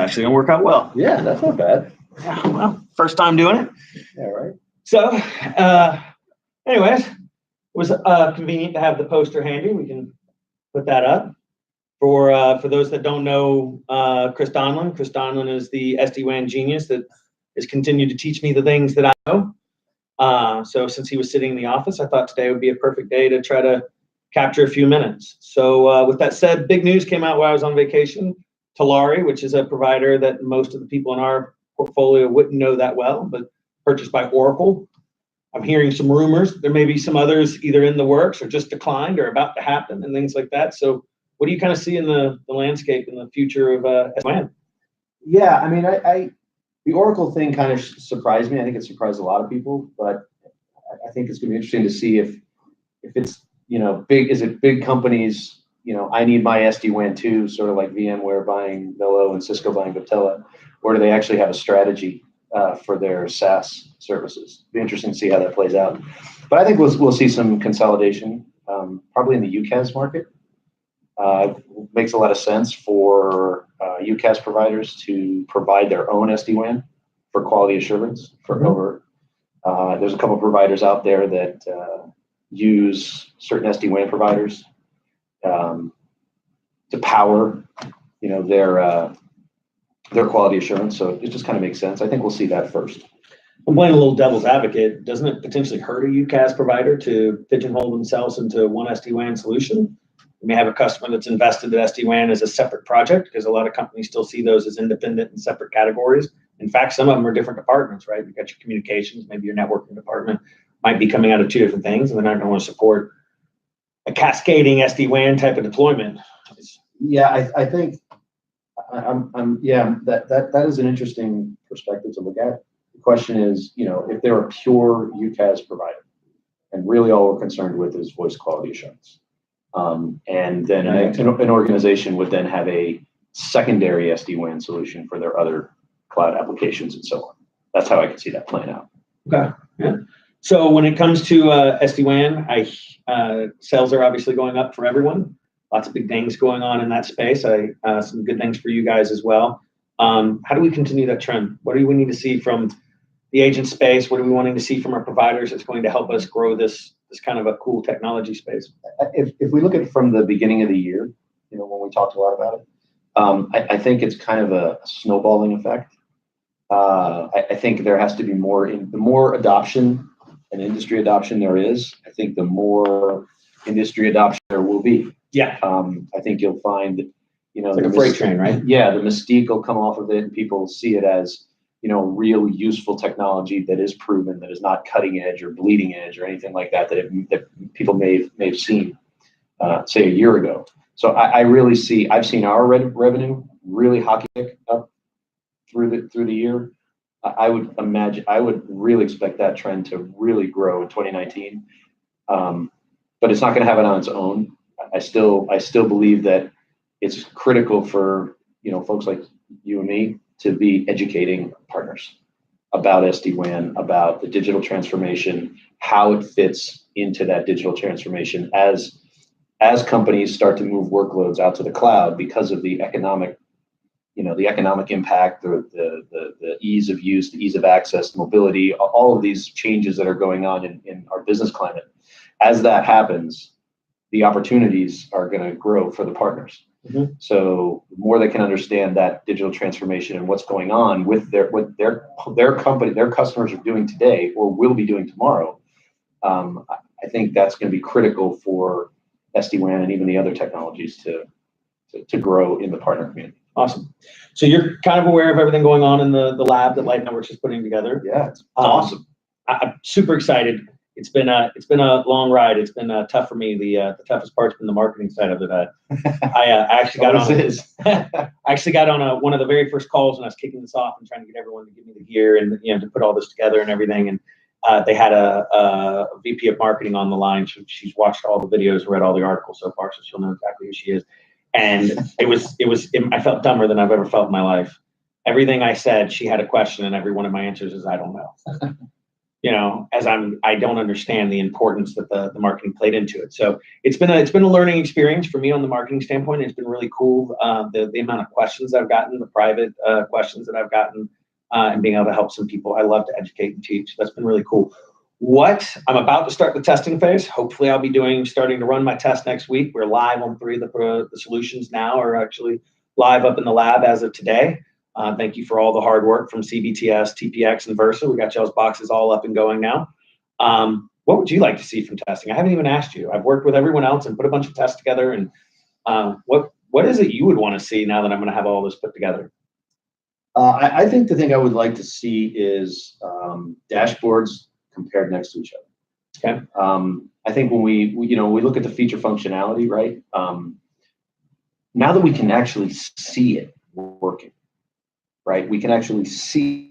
actually going to work out well. Yeah, that's not bad. Yeah, well, first time doing it. Yeah, right. So, anyways, it was convenient to have the poster handy. We can put that up. For those that don't know Chris Donlan is the SD-WAN genius that has continued to teach me the things that I know. So since he was sitting in the office, I thought today would be a perfect day to try to capture a few minutes. So with that said, big news came out while I was on vacation. Talari, which is a provider that most of the people in our portfolio wouldn't know that well, but purchased by Oracle. I'm hearing some rumors. There may be some others either in the works or just declined or about to happen and things like that. So what do you kind of see in the landscape in the future of SD-WAN? Yeah, I mean, the Oracle thing kind of surprised me. I think it surprised a lot of people, but I think it's going to be interesting to see if it's, big companies, I need my SD-WAN too, sort of like VMware buying Velo and Cisco buying Viptela, or do they actually have a strategy for their SaaS services? It'll be interesting to see how that plays out. But I think we'll see some consolidation, probably in the UCaaS market. Makes a lot of sense for UCaaS providers to provide their own SD-WAN for quality assurance for over. There's a couple of providers out there that use certain SD-WAN providers to power, their quality assurance. So it just kind of makes sense. I think we'll see that first. I'm playing a little devil's advocate. Doesn't it potentially hurt a UCaaS provider to pigeonhole themselves into one SD-WAN solution? You may have a customer that's invested in SD-WAN as a separate project because a lot of companies still see those as independent and separate categories. In fact, some of them are different departments, right? You've got your communications, maybe your networking department might be coming out of two different things, and they're not going to want to support a cascading SD-WAN type of deployment. Yeah, I think that is an interesting perspective to look at. The question is, if they're a pure UCaaS provider and really all we're concerned with is voice quality assurance, and then an organization would then have a secondary SD-WAN solution for their other cloud applications and so on. That's how I can see that playing out. Okay. Yeah. So when it comes to SD-WAN, sales are obviously going up for everyone. Lots of big things going on in that space. Some good things for you guys as well. How do we continue that trend? What do we need to see from the agent space? What are we wanting to see from our providers that's going to help us grow this kind of a cool technology space? If we look at it from the beginning of the year, when we talked a lot about it, I think it's kind of a snowballing effect. I think there has to be the more adoption and industry adoption there is, I think the more industry adoption there will be. Yeah. I think you'll find, it's like a freight train, right? Yeah, the mystique will come off of it, and people see it as, real useful technology that is proven, that is not cutting edge or bleeding edge or anything like that that people may have seen, say, a year ago. So I really I've seen our revenue really hockey stick up through the year. I would really expect that trend to really grow in 2019. But it's not going to have it on its own. I still believe that it's critical for folks like you and me to be educating partners about SD-WAN, about the digital transformation, how it fits into that digital transformation as companies start to move workloads out to the cloud because of the economic impact, the ease of use, the ease of access, mobility, all of these changes that are going on in our business climate. As that happens, the opportunities are going to grow for the partners. Mm-hmm. So the more they can understand that digital transformation and what's going on with their company, their customers are doing today or will be doing tomorrow, I think that's going to be critical for SD-WAN and even the other technologies to grow in the partner community. Awesome. So you're kind of aware of everything going on in the lab that Light Networks is putting together. Yeah, it's awesome. I'm super excited. It's been a long ride. It's been tough for me. The toughest part's been the marketing side of it. I actually got on one of the very first calls when I was kicking this off and trying to get everyone to give me the gear and to put all this together and everything. And they had a VP of marketing on the line. She's watched all the videos, read all the articles so far, so she'll know exactly who she is. And I felt dumber than I've ever felt in my life. Everything I said, she had a question, and every one of my answers is, I don't know. as I don't understand the importance that the marketing played into it. So it's been a learning experience for me on the marketing standpoint. It's been really cool. The amount of questions I've gotten, the private questions that I've gotten, and being able to help some people. I love to educate and teach. That's been really cool. What I'm about to start the testing phase. Hopefully I'll be starting to run my test next week. We're live on 3 of the solutions now, are actually live up in the lab as of today. Thank you for all the hard work from CBTS, TPX, and Versa. We got y'all's boxes all up and going now. What would you like to see from testing? I haven't even asked you. I've worked with everyone else and put a bunch of tests together. And what is it you would want to see now that I'm going to have all this put together? I think the thing I would like to see is dashboards compared next to each other. Okay. I think when we look at the feature functionality, right? Now that we can actually see it working, right? We can actually see